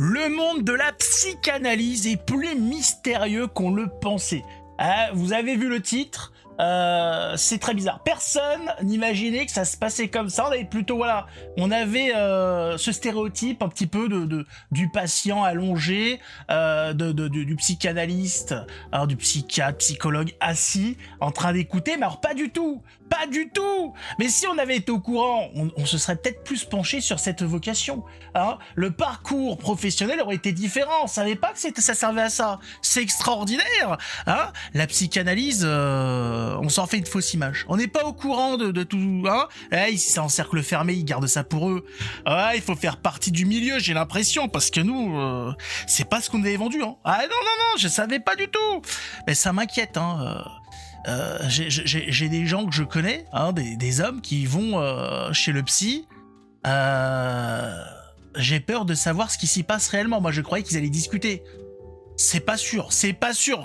Le monde de la psychanalyse est plus mystérieux qu'on le pensait. Vous avez vu le titre, c'est très bizarre. Personne n'imaginait que ça se passait comme ça. On avait plutôt, voilà, on avait ce stéréotype un petit peu du patient allongé, du psychanalyste, alors du psychiatre, psychologue assis, en train d'écouter, mais alors pas du tout. Pas du tout. Mais si on avait été au courant, on se serait peut-être plus penché sur cette vocation. Hein. Le parcours professionnel aurait été différent. On savait pas que ça servait à ça. C'est extraordinaire. Hein. La psychanalyse, on s'en fait une fausse image. On n'est pas au courant de tout. Hein. Ici, c'est en cercle fermé, ils gardent ça pour eux. Il faut faire partie du milieu, j'ai l'impression, parce que nous, c'est pas ce qu'on avait vendu. Hein. Ah non, je savais pas du tout. Mais ça m'inquiète. Hein. J'ai des gens que je connais, hein, des hommes qui vont chez le psy. J'ai peur de savoir ce qui s'y passe réellement. Moi, je croyais qu'ils allaient discuter. C'est pas sûr.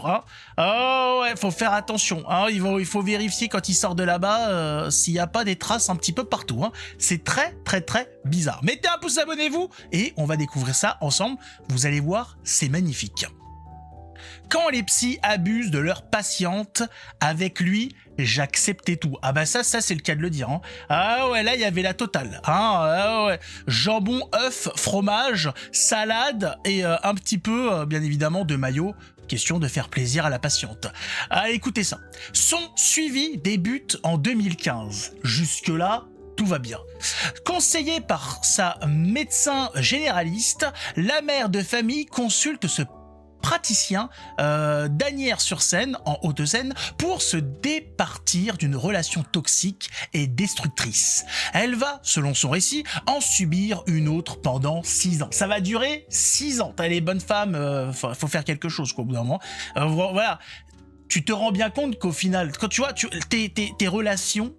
Hein. Oh ouais, faut faire attention. Hein. Il faut vérifier quand ils sortent de là-bas s'il n'y a pas des traces un petit peu partout. Hein. C'est très bizarre. Mettez un pouce, abonnez-vous et on va découvrir ça ensemble. Vous allez voir, c'est magnifique. Quand les psys abusent de leurs patientes, avec lui, j'acceptais tout. Ah bah ça c'est le cas de le dire. Hein. Ah ouais, là il y avait la totale. Hein. Ah ouais. Jambon, œuf, fromage, salade et un petit peu, bien évidemment, de mayo. Question de faire plaisir à la patiente. Ah, écoutez ça. Son suivi débute en 2015. Jusque-là, tout va bien. Conseillée par sa médecin généraliste, la mère de famille consulte ce praticien d'Asnières-sur-Seine, en Haute-Seine, pour se départir d'une relation toxique et destructrice. Elle va, selon son récit, en subir une autre pendant 6 ans. Ça va durer 6 ans. T'as les bonnes femmes, faut faire quelque chose, quoi, au bout d'un moment. Voilà. Tu te rends bien compte qu'au final, quand tu vois, tes relations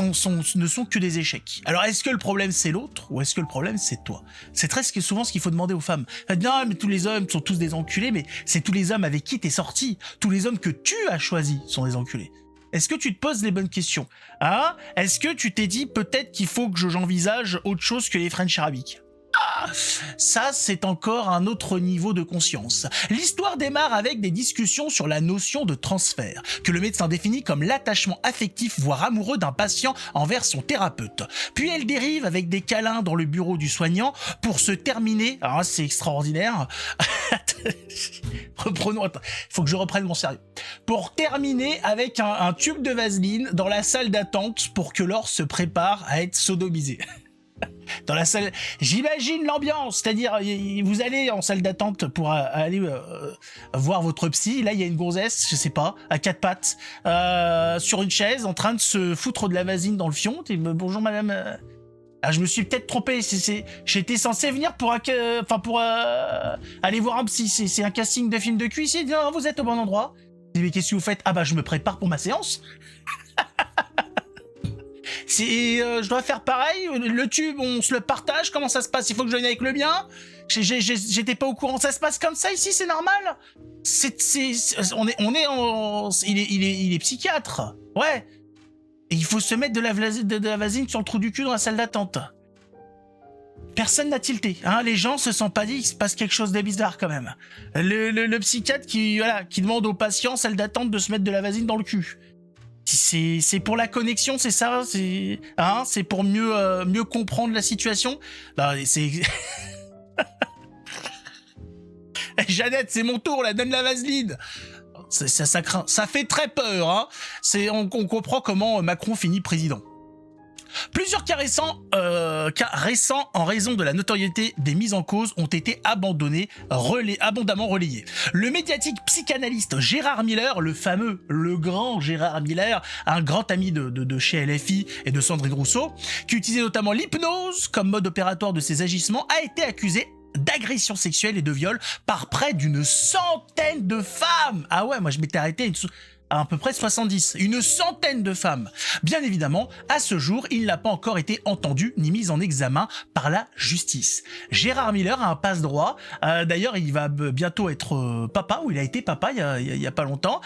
ne sont que des échecs. Alors, est-ce que le problème c'est l'autre ou est-ce que le problème c'est toi? C'est très souvent ce qu'il faut demander aux femmes. Non, mais tous les hommes sont tous des enculés, mais c'est tous les hommes avec qui t'es sorti. Tous les hommes que tu as choisis sont des enculés. Est-ce que tu te poses les bonnes questions? Hein? Est-ce que tu t'es dit peut-être qu'il faut que j'envisage autre chose que les French arabiques? Ça, c'est encore un autre niveau de conscience. L'histoire démarre avec des discussions sur la notion de transfert, que le médecin définit comme l'attachement affectif, voire amoureux d'un patient envers son thérapeute. Puis elle dérive avec des câlins dans le bureau du soignant pour se terminer. Alors c'est extraordinaire. Reprenons, attends, faut que je reprenne mon sérieux. Pour terminer avec un tube de vaseline dans la salle d'attente pour que Laure se prépare à être sodomisée. Dans la salle, j'imagine l'ambiance, c'est-à-dire vous allez en salle d'attente pour aller voir votre psy. Là, il y a une gonzesse, je sais pas, à 4 pattes, sur une chaise, en train de se foutre de la vaseline dans le fion. Bonjour madame. Ah, je me suis peut-être trompé. J'étais censé venir pour aller voir un psy. C'est un casting de film de cul ici. Non, vous êtes au bon endroit. Mais qu'est-ce que vous faites? Ah bah je me prépare pour ma séance. Je dois faire pareil, le tube, on se le partage, comment ça se passe? Il faut que je vienne avec le mien? J'étais pas au courant, ça se passe comme ça ici, c'est normal? Il est psychiatre, ouais. Et il faut se mettre de la vaseline sur le trou du cul dans la salle d'attente. Personne n'a tilté, hein, les gens se sont pas dit qu'il se passe quelque chose de bizarre quand même. Le psychiatre qui demande aux patients, salle d'attente, de se mettre de la vaseline dans le cul. C'est pour la connexion, c'est ça, c'est pour mieux comprendre la situation. Bah, c'est Jeannette, c'est mon tour, là, donne la vaseline. Ça craint, ça fait très peur, hein. On comprend comment Macron finit président. Plusieurs cas récents, en raison de la notoriété des mises en cause, ont été abondamment relayés. Le médiatique psychanalyste Gérard Miller, le grand Gérard Miller, un grand ami de chez LFI et de Sandrine Rousseau, qui utilisait notamment l'hypnose comme mode opératoire de ses agissements, a été accusé d'agression sexuelle et de viol par près d'une centaine de femmes. Ah ouais, moi je m'étais arrêté à peu près 70, une centaine de femmes. Bien évidemment, à ce jour, il n'a pas encore été entendu ni mis en examen par la justice. Gérard Miller a un passe-droit, d'ailleurs il va bientôt être papa, ou il a été papa il y a pas longtemps,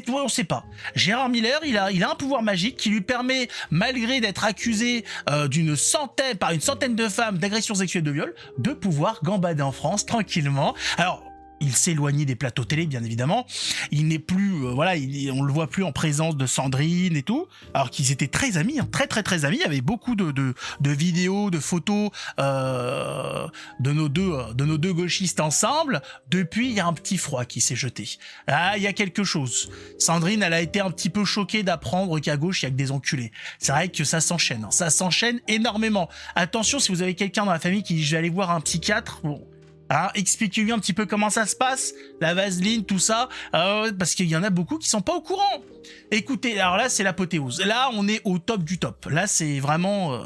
on sait pas. Gérard Miller, il a un pouvoir magique qui lui permet, malgré d'être accusé par une centaine de femmes d'agressions sexuelles de viol, de pouvoir gambader en France tranquillement. Alors, il s'est éloigné des plateaux télé, bien évidemment. Il n'est plus, on le voit plus en présence de Sandrine et tout. Alors qu'ils étaient très amis, hein, très très très amis. Il y avait beaucoup de vidéos, de photos de nos deux gauchistes ensemble. Depuis, il y a un petit froid qui s'est jeté. Ah, il y a quelque chose. Sandrine, elle a été un petit peu choquée d'apprendre qu'à gauche, il y a que des enculés. C'est vrai que ça s'enchaîne. Hein. Ça s'enchaîne énormément. Attention, si vous avez quelqu'un dans la famille qui dit « je vais aller voir un psychiatre », bon. Hein, expliquez-lui un petit peu comment ça se passe, la vaseline, tout ça, parce qu'il y en a beaucoup qui sont pas au courant. Écoutez, alors là, c'est l'apothéose. Là, on est au top du top. Là, c'est vraiment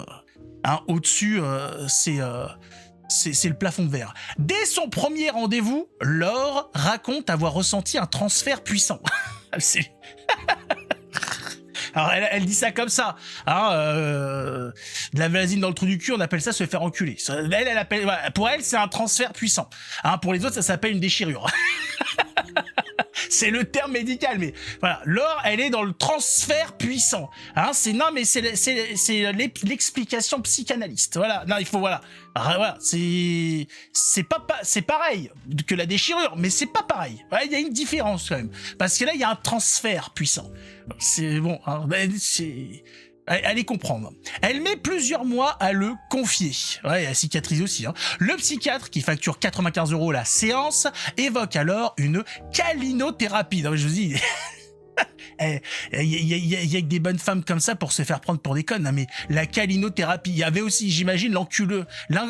au-dessus, c'est le plafond de verre. Dès son premier rendez-vous, Laure raconte avoir ressenti un transfert puissant. Alors elle dit ça comme ça, hein, de la vaseline dans le trou du cul, on appelle ça se faire enculer. Elle appelle, voilà, pour elle, c'est un transfert puissant. Hein, pour les autres, ça s'appelle une déchirure. C'est le terme médical, mais voilà. Laure, elle est dans le transfert puissant. Hein, c'est l'explication psychanalyste. Voilà. Non, il faut voilà. C'est pareil que la déchirure, mais c'est pas pareil. Il y a une différence quand même, parce que là, il y a un transfert puissant. C'est bon. Hein, allez comprendre. Elle met plusieurs mois à le confier. Ouais, elle cicatrise aussi. Hein. Le psychiatre, qui facture 95 € la séance, évoque alors une calinothérapie. Non, mais je vous dis... Il y a que des bonnes femmes comme ça pour se faire prendre pour des connes. Hein, mais la calinothérapie, il y avait aussi, j'imagine,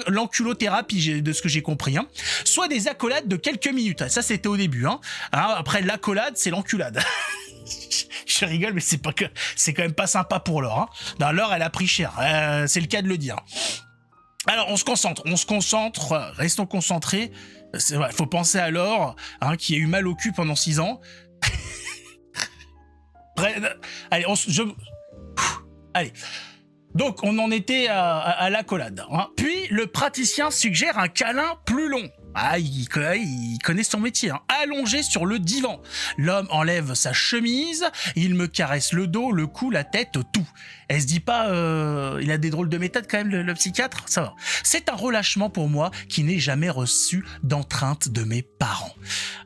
l'enculothérapie, de ce que j'ai compris. Hein. Soit des accolades de quelques minutes. Ça, c'était au début. Hein. Après, l'accolade, c'est l'enculade. Je rigole, mais c'est quand même pas sympa pour Laure. Hein. Non, Laure, elle a pris cher. C'est le cas de le dire. Alors, on se concentre, restons concentrés. Il faut penser à Laure, hein, qui a eu mal au cul pendant 6 ans. Allez, allez. Donc, on en était à l'accolade. Hein. Puis, le praticien suggère un câlin plus long. Ah, il connaît son métier. Hein. Allongé sur le divan. L'homme enlève sa chemise, il me caresse le dos, le cou, la tête, tout. Elle se dit pas, il a des drôles de méthodes quand même, le psychiatre. Ça va. C'est un relâchement pour moi qui n'ai jamais reçu d'entrainte de mes parents.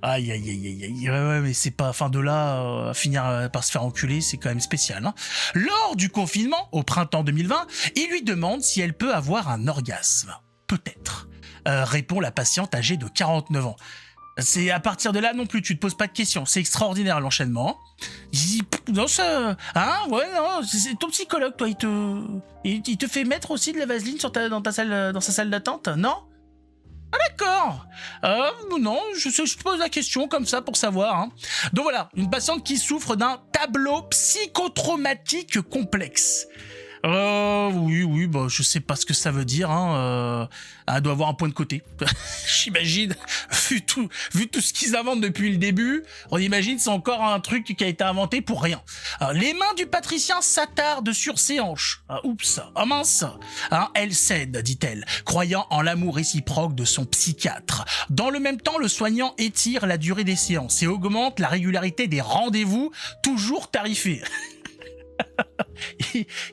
Aïe, aïe, aïe, aïe. Ouais, mais c'est pas, fin de là, finir par se faire enculer, c'est quand même spécial. Hein. Lors du confinement, au printemps 2020, il lui demande si elle peut avoir un orgasme. Peut-être. Répond la patiente âgée de 49 ans. C'est à partir de là non plus, tu te poses pas de questions. C'est extraordinaire l'enchaînement. Il dit, non, ça, hein, ouais, non, c'est ton psychologue, toi, il te fait mettre aussi de la vaseline dans sa salle d'attente, non? Ah d'accord. Non, je te pose la question comme ça pour savoir. Hein. Donc voilà, une patiente qui souffre d'un tableau psychotraumatique complexe. Oui, bah, je sais pas ce que ça veut dire, hein. Elle doit avoir un point de côté. J'imagine, vu tout ce qu'ils inventent depuis le début, on imagine c'est encore un truc qui a été inventé pour rien. Alors, les mains du patricien s'attardent sur ses hanches. Oups, oh mince. Hein, elle cède, dit-elle, croyant en l'amour réciproque de son psychiatre. Dans le même temps, le soignant étire la durée des séances et augmente la régularité des rendez-vous, toujours tarifés.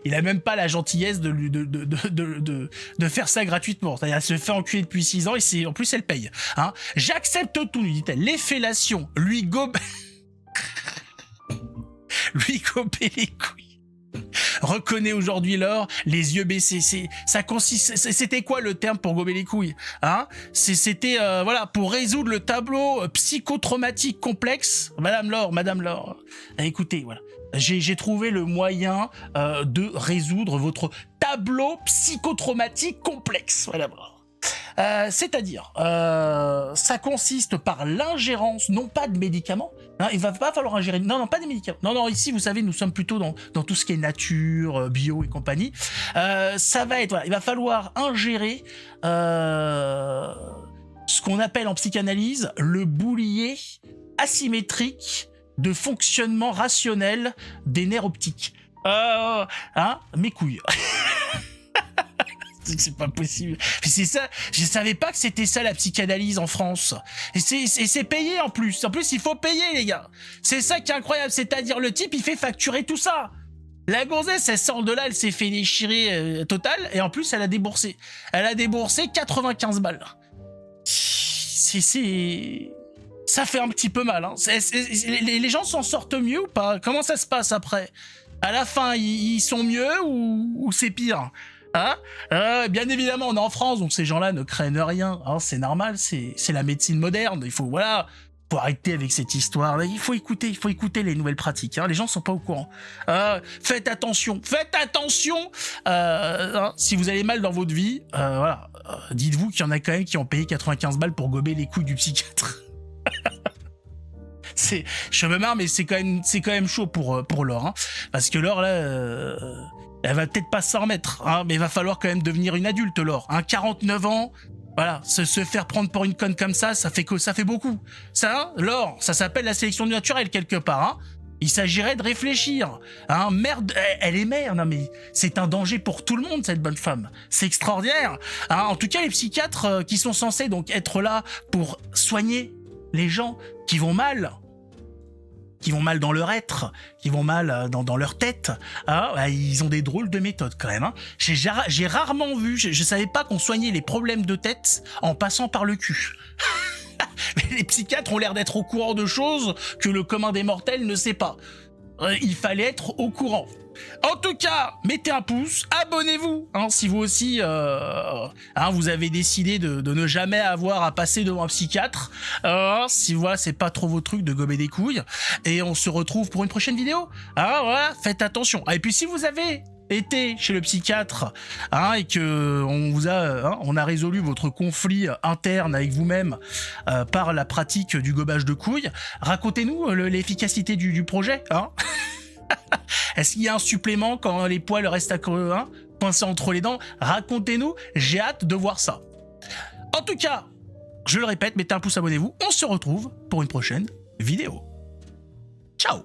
Il a même pas la gentillesse de faire ça gratuitement. C'est-à-dire, elle se fait enculer depuis 6 ans et en plus elle paye. Hein. J'accepte tout, lui dit-elle. Les fellations, lui gober les couilles. Reconnaît aujourd'hui Laure, les yeux baissés. C'était quoi le terme pour gober les couilles, hein? C'était voilà, pour résoudre le tableau psychotraumatique complexe. Madame Laure, écoutez, voilà. J'ai trouvé le moyen de résoudre votre tableau psychotraumatique complexe. Voilà. C'est-à-dire, ça consiste par l'ingérence, non pas de médicaments. Hein, il va pas falloir ingérer, non, pas des médicaments. Non, ici, vous savez, nous sommes plutôt dans tout ce qui est nature, bio et compagnie. Ça va être, voilà, il va falloir ingérer ce qu'on appelle en psychanalyse le boulier asymétrique de fonctionnement rationnel des nerfs optiques. Mes couilles. C'est pas possible. C'est ça, je savais pas que c'était ça la psychanalyse en France. Et c'est payé en plus. En plus, il faut payer, les gars. C'est ça qui est incroyable. C'est-à-dire, le type, il fait facturer tout ça. La gonzesse, elle sort de là, elle s'est fait déchirer total. Et en plus, elle a déboursé. Elle a déboursé 95 balles. Ça fait un petit peu mal. Hein. Les gens s'en sortent mieux ou pas? Comment ça se passe après? À la fin, ils sont mieux ou c'est pire? Hein? Bien évidemment, on est en France, donc ces gens-là ne craignent rien. Hein, c'est normal, c'est la médecine moderne. Il faut arrêter avec cette histoire. Il faut écouter les nouvelles pratiques. Hein, les gens sont pas au courant. Faites attention. Si vous allez mal dans votre vie, dites-vous qu'il y en a quand même qui ont payé 95 balles pour gober les couilles du psychiatre. Je me marre, mais c'est quand même chaud pour Laure, hein, parce que Laure là. Elle va peut-être pas s'en remettre, hein, mais il va falloir quand même devenir une adulte, Laure. 49 ans, voilà, se faire prendre pour une conne comme ça fait beaucoup. Ça, Laure, ça s'appelle la sélection naturelle quelque part. Hein. Il s'agirait de réfléchir. Hein. Merde, elle est mère, non mais c'est un danger pour tout le monde, cette bonne femme. C'est extraordinaire. Hein. En tout cas, les psychiatres qui sont censés donc être là pour soigner les gens qui vont mal dans leur être, qui vont mal dans leur tête, hein, ils ont des drôles de méthodes quand même. Hein. J'ai rarement vu, je savais pas qu'on soignait les problèmes de tête en passant par le cul. Les psychiatres ont l'air d'être au courant de choses que le commun des mortels ne sait pas. Il fallait être au courant. En tout cas, mettez un pouce, abonnez-vous, hein, si vous aussi vous avez décidé de ne jamais avoir à passer devant un psychiatre. Si voilà, c'est pas trop vos trucs de gober des couilles. Et on se retrouve pour une prochaine vidéo. Voilà, faites attention. Et puis si vous avez été chez le psychiatre et que on a résolu votre conflit interne avec vous-même par la pratique du gobage de couilles, racontez-nous l'efficacité du projet. Hein. Est-ce qu'il y a un supplément quand les poils restent coincés entre les dents? Racontez-nous, j'ai hâte de voir ça. En tout cas, je le répète, mettez un pouce, abonnez-vous. On se retrouve pour une prochaine vidéo. Ciao!